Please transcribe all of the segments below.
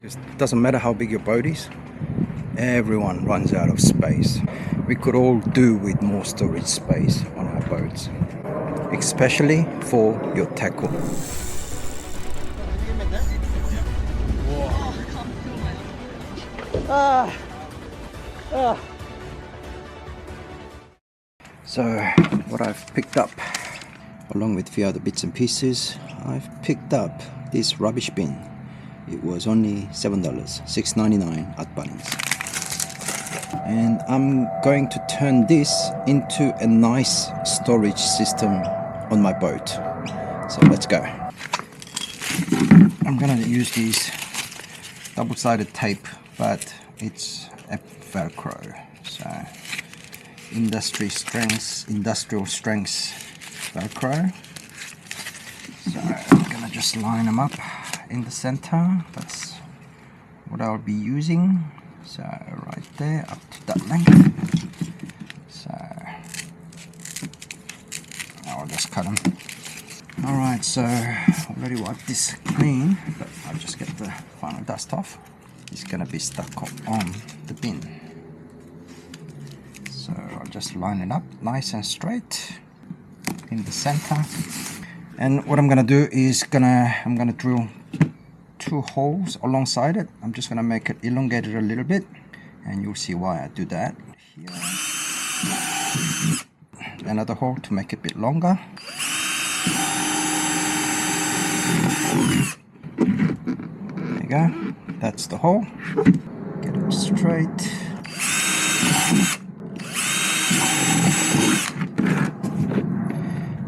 It doesn't matter how big your boat is, everyone runs out of space. We could all do with more storage space on our boats, especially for your tackle. So what I've picked up, along with a few other bits and pieces, I've picked up this rubbish bin. It was only $7, $6.99 at Bunnings. And I'm going to turn this into a nice storage system on my boat. So let's go. I'm gonna use this double-sided tape, but it's a Velcro. So industrial strength Velcro. So I'm gonna just line them up in the center. That's what I'll be using. So right there, up to that length. So I'll just cut them. Alright, so already wiped this clean, but I'll just get the final dust off. It's gonna be stuck on the bin. So I'll just line it up nice and straight in the center. And what I'm gonna do is I'm gonna drill 2 holes alongside it. I'm just gonna make it elongated a little bit, and you'll see why I do that. Here. Another hole to make it a bit longer. There you go. That's the hole. Get it straight.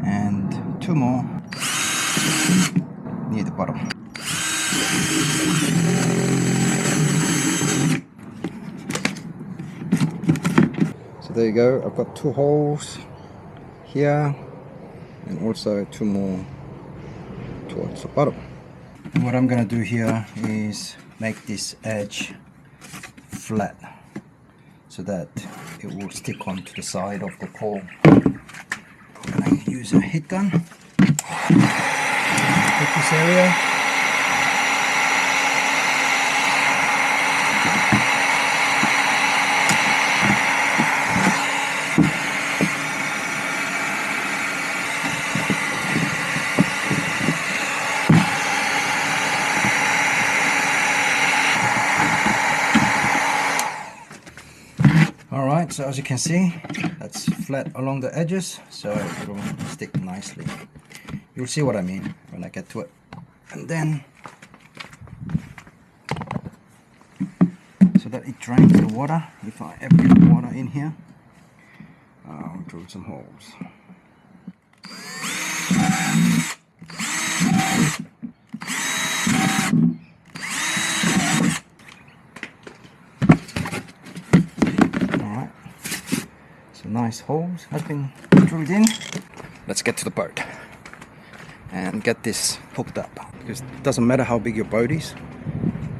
And 2 more near the bottom. So there you go. I've got 2 holes here and also 2 more towards the bottom. And what I'm gonna do here is make this edge flat so that it will stick onto the side of the pole. I'm gonna use a heat gun. Hit this area. Alright, so as you can see, that's flat along the edges, so it will stick nicely. You'll see what I mean when I get to it. And then, so that it drains the water, if I ever get water in here, I'll drill some holes. Nice holes have been drilled in. Let's get to the boat and get this hooked up, because it doesn't matter how big your boat is,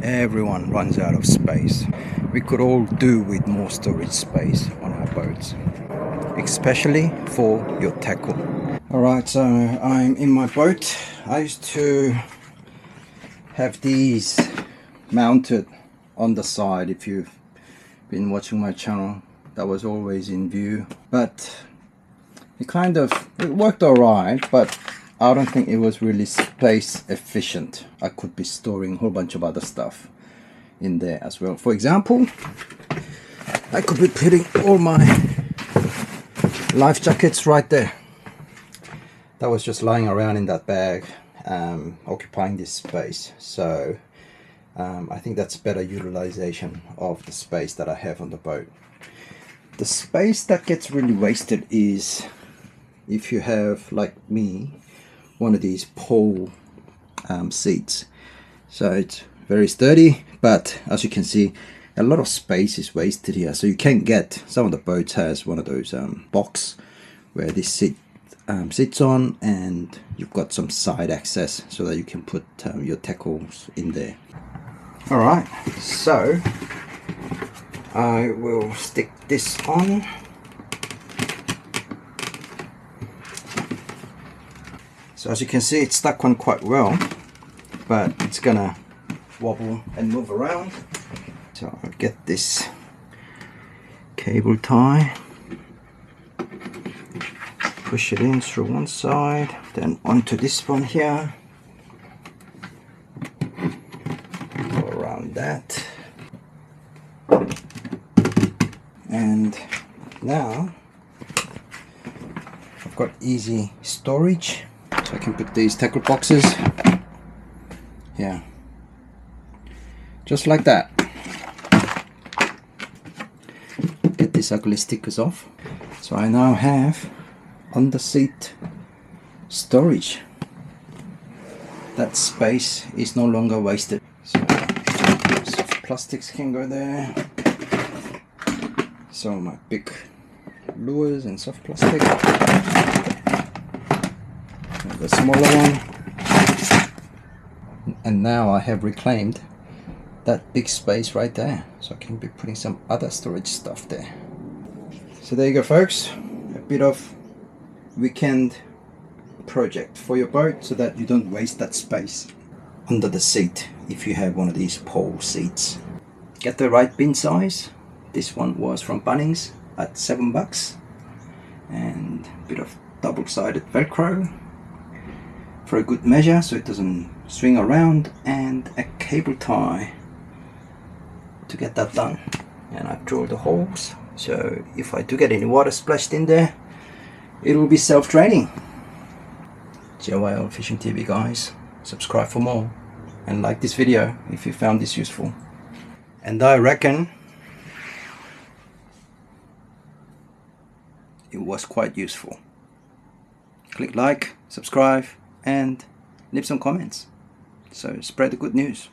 everyone runs out of space. We could all do with more storage space on our boats, especially for your tackle. Alright, so I'm in my boat. I used to have these mounted on the side. If you've been watching my channel, that was always in view, but it worked alright, but I don't think it was really space efficient. I could be storing a whole bunch of other stuff in there as well. For example, I could be putting all my life jackets right there. That was just lying around in that bag, occupying this space. So I think that's better utilization of the space that I have on the boat. The space that gets really wasted is if you have, like me, one of these pole seats. So it's very sturdy, but as you can see, a lot of space is wasted here. So you can get, some of the boats has one of those box where this seat sits on, and you've got some side access so that you can put your tackles in there. Alright, so I will stick this on. So as you can see, it's stuck on quite well, but it's gonna wobble and move around. So I'll get this cable tie, push it in through one side, then onto this one here, go around that, and now I've got easy storage, so I can put these tackle boxes here, just like that. Get these ugly stickers off. So I now have under seat storage. That space is no longer wasted. So soft plastics can go there. So my big lures and soft plastic. And the smaller one. And now I have reclaimed that big space right there, so I can be putting some other storage stuff there. So there you go folks, a bit of weekend project for your boat so that you don't waste that space under the seat if you have one of these pole seats. Get the right bin size. This one was from Bunnings at $7, and a bit of double-sided Velcro for a good measure so it doesn't swing around, and a cable tie to get that done. And I've drilled the holes, so if I do get any water splashed in there, it will be self-draining. JYL Fishing TV guys, subscribe for more and like this video if you found this useful. And I reckon it was quite useful. Click like, subscribe, and leave some comments, so spread the good news.